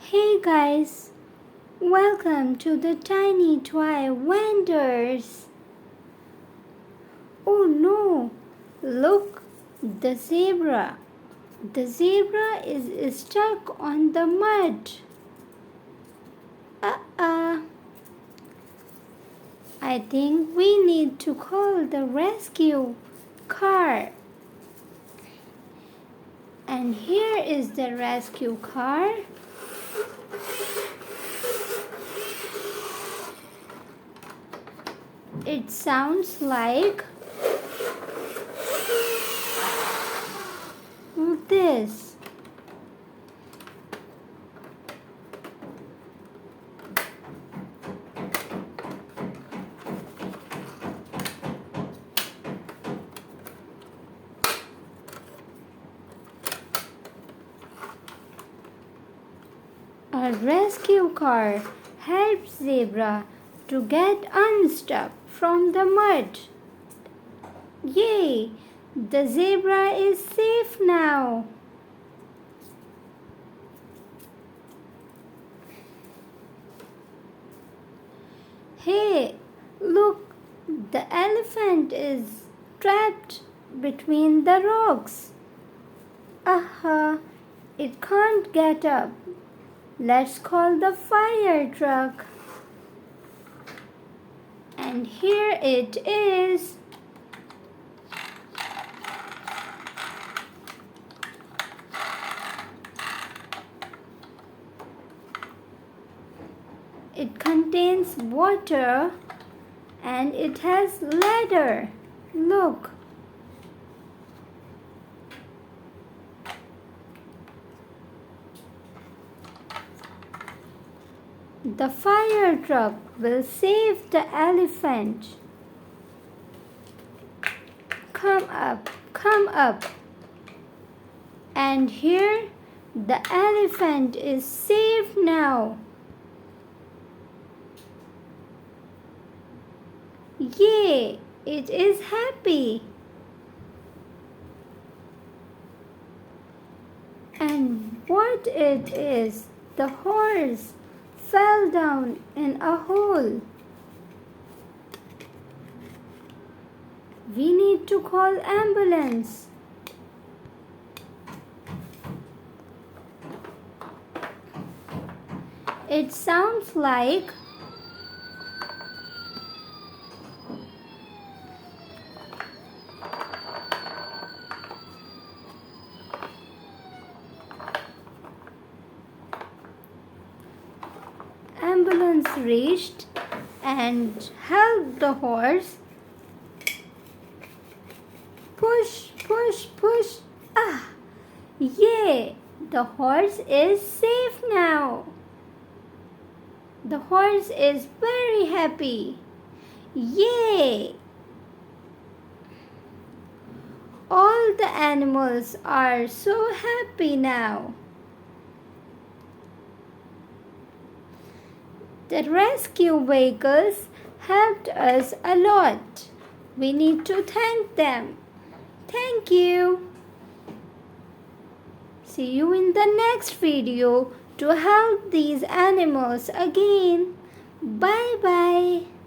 Hey guys, welcome to the Tiny Toy Wonders. Oh no, look, the zebra. The zebra is stuck on the mud. Uh-uh. I think we need to call the rescue car. And here is the rescue car. It sounds like this. A rescue car helps zebra to get unstuck from the mud. Yay! The zebra is safe now. Hey, look, the elephant is trapped between the rocks. It can't get up. Let's call the fire truck. And here it is. It contains water and it has ladder. Look. The fire truck will save the elephant. Come up, come up. And here the elephant is safe now. Yay! It is happy. And what it is, the horse fell down in a hole. We need to call ambulance. It sounds like ambulance reached and helped the horse. Push, push, push. Yay! The horse is safe now. The horse is very happy. Yay! All the animals are so happy now. The rescue vehicles helped us a lot. We need to thank them. Thank you. See you in the next video to help these animals again. Bye bye.